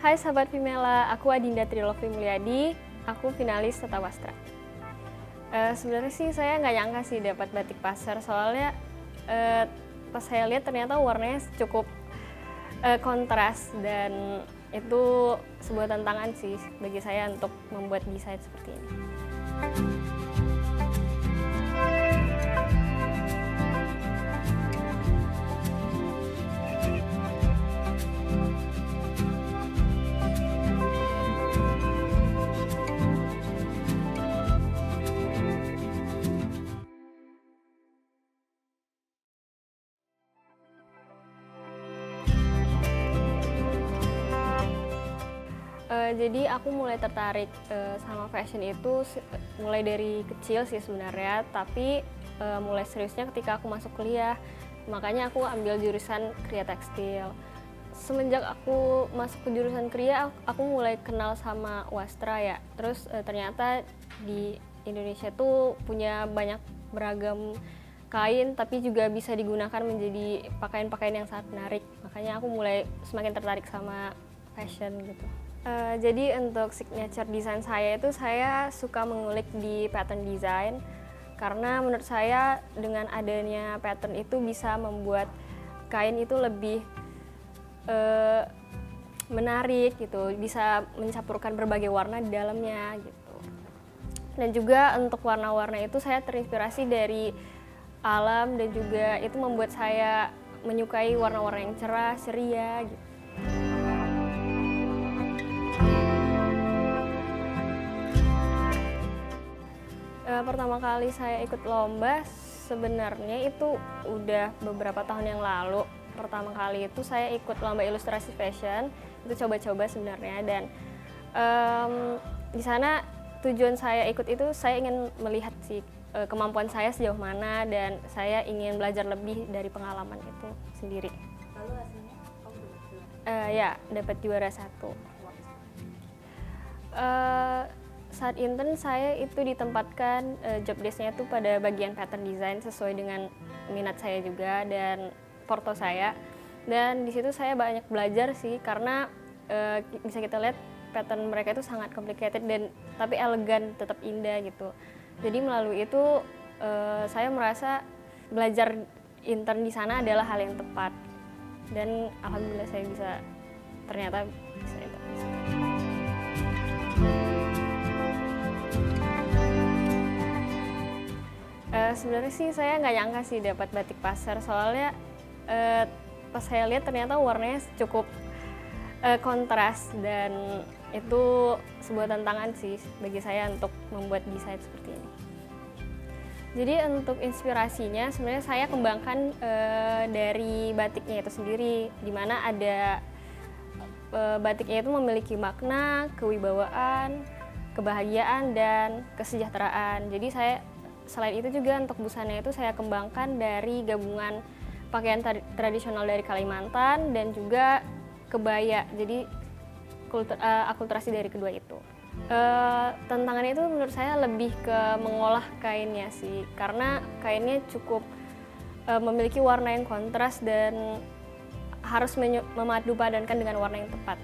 Hai sahabat Vimela, aku Adinda Trilovi Mulyadi, aku finalis Tata Wastra. Sebenarnya sih saya nggak nyangka sih dapat batik pasar, soalnya pas saya lihat ternyata warnanya cukup kontras dan itu sebuah tantangan sih bagi saya untuk membuat desain seperti ini. Jadi aku mulai tertarik sama fashion itu mulai dari kecil sih sebenarnya, tapi mulai seriusnya ketika aku masuk kuliah. Makanya aku ambil jurusan kriya tekstil. Semenjak aku masuk ke jurusan kriya, aku mulai kenal sama wastra ya. Terus ternyata di Indonesia tuh punya banyak beragam kain, tapi juga bisa digunakan menjadi pakaian-pakaian yang sangat menarik. Makanya aku mulai semakin tertarik sama fashion gitu. Jadi untuk signature design saya itu saya suka mengulik di pattern design, karena menurut saya dengan adanya pattern itu bisa membuat kain itu lebih menarik gitu, bisa mencampurkan berbagai warna di dalamnya gitu. Dan juga untuk warna-warna itu saya terinspirasi dari alam, dan juga itu membuat saya menyukai warna-warna yang cerah, ceria gitu. Pertama kali saya ikut lomba sebenarnya itu udah beberapa tahun yang lalu. Pertama kali itu saya ikut lomba ilustrasi fashion, itu coba-coba sebenarnya, dan di sana tujuan saya ikut itu saya ingin melihat sih kemampuan saya sejauh mana, dan saya ingin belajar lebih dari pengalaman itu sendiri. Lalu hasilnya kamu dapat juara? Ya, dapat juara 1. Saat intern saya itu ditempatkan job desk-nya itu pada bagian pattern design sesuai dengan minat saya juga dan porto saya. Dan di situ saya banyak belajar sih, karena bisa kita lihat pattern mereka itu sangat complicated dan tapi elegan, tetap indah gitu. Jadi melalui itu saya merasa belajar intern di sana adalah hal yang tepat. Dan alhamdulillah saya ternyata bisa intern di sana. Sebenarnya sih saya nggak nyangka sih dapat batik pasar, soalnya pas saya lihat ternyata warnanya cukup kontras, dan itu sebuah tantangan sih bagi saya untuk membuat desain seperti ini. Jadi untuk inspirasinya sebenarnya saya kembangkan dari batiknya itu sendiri, di mana ada batiknya itu memiliki makna, kewibawaan, kebahagiaan, dan kesejahteraan. Jadi selain itu juga untuk busana itu saya kembangkan dari gabungan pakaian tradisional dari Kalimantan dan juga kebaya. Jadi akulturasi dari kedua itu. Tantangannya itu menurut saya lebih ke mengolah kainnya sih, karena kainnya cukup memiliki warna yang kontras dan harus memadu padankan dengan warna yang tepat.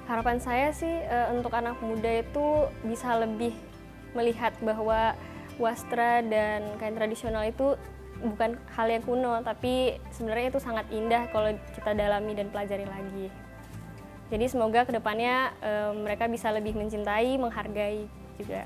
Harapan saya sih untuk anak muda itu bisa lebih melihat bahwa wastra dan kain tradisional itu bukan hal yang kuno, tapi sebenarnya itu sangat indah kalau kita dalami dan pelajari lagi. Jadi semoga kedepannya mereka bisa lebih mencintai, menghargai juga.